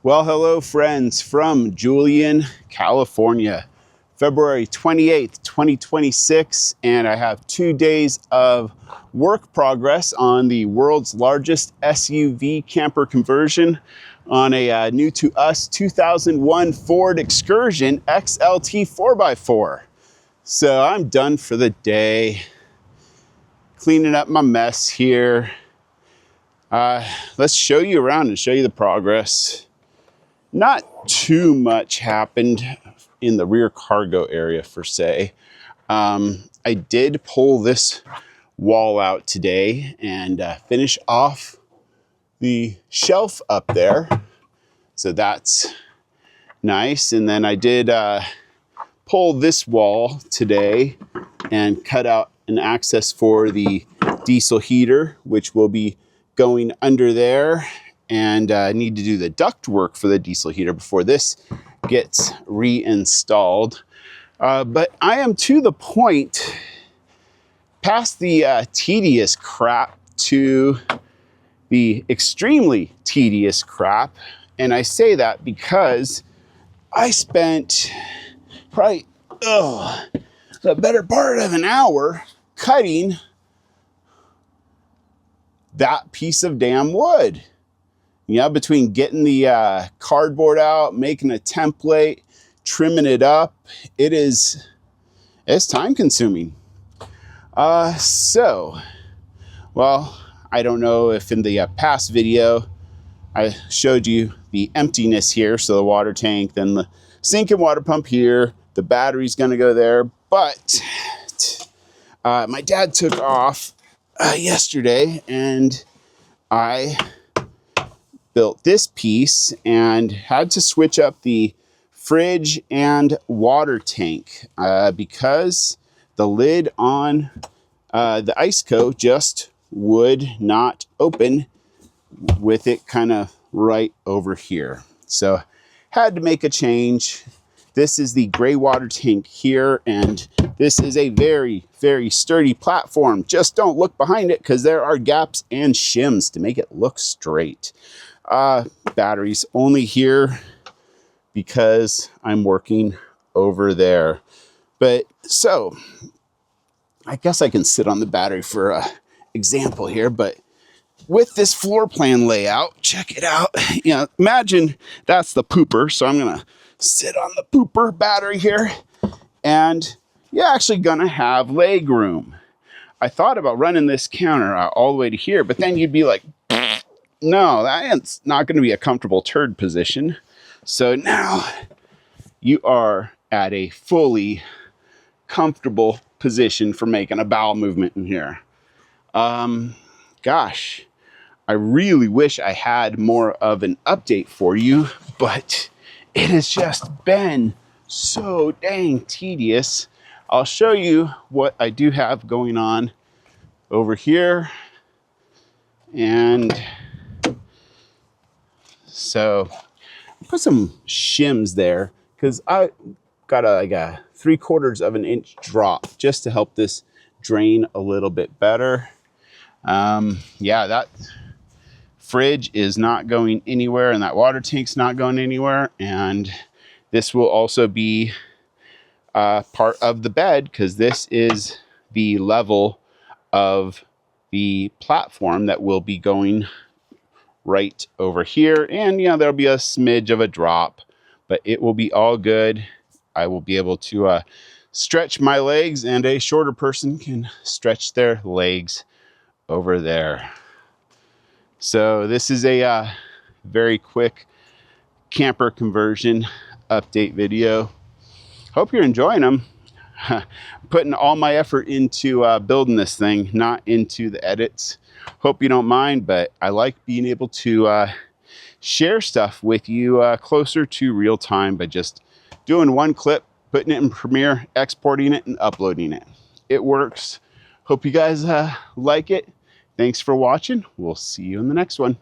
Well, hello friends from Julian, California, February 28th, 2026, and I have 2 days of work progress on the world's largest SUV camper conversion on a new to us 2001 Ford Excursion XLT 4x4. So I'm done for the day, cleaning up my mess here. Let's show you around and show you the progress. Not too much happened in the rear cargo area per se. I did pull this wall out today and finish off the shelf up there. So that's nice. And then I did pull this wall today and cut out an access for the diesel heater, which will be going under there. And I need to do the duct work for the diesel heater before this gets reinstalled. But I am to the point past the tedious crap to the extremely tedious crap. And I say that because I spent probably the better part of an hour cutting that piece of damn wood. Yeah, between getting the cardboard out, making a template, trimming it up, it's time consuming. Well, I don't know if in the past video I showed you the emptiness here, so the water tank, then the sink and water pump here, the battery's gonna go there, but my dad took off yesterday and I built this piece and had to switch up the fridge and water tank because the lid on the ice coat just would not open with it kind of right over here. So had to make a change. This is the gray water tank here, and this is a very, very sturdy platform. Just don't look behind it because there are gaps and shims to make it look straight. Batteries only here because I'm working over there. But so I guess I can sit on the battery for an example here, but with this floor plan layout, check it out. You know, imagine that's the pooper. So I'm going to sit on the pooper battery here, and you're actually going to have leg room. I thought about running this counter all the way to here, but then you'd be like, no, that's not going to be a comfortable turd position. So now you are at a fully comfortable position for making a bowel movement in here. Gosh, I really wish I had more of an update for you, but it has just been so dang tedious. I'll show you what I do have going on over here. And so put some shims there because I got like a 3/4 of an inch drop just to help this drain a little bit better. Yeah, that fridge is not going anywhere and that water tank's not going anywhere. And this will also be part of the bed because this is the level of the platform that will be going right over here. And yeah, there'll be a smidge of a drop, but it will be all good. I will be able to stretch my legs, and a shorter person can stretch their legs over there. So this is a very quick camper conversion update video. Hope you're enjoying them. Putting all my effort into building this thing, not into the edits. Hope you don't mind, but I like being able to share stuff with you closer to real time by just doing one clip, putting it in Premiere, exporting it, and uploading it. It works. Hope you guys like it. Thanks for watching. We'll see you in the next one.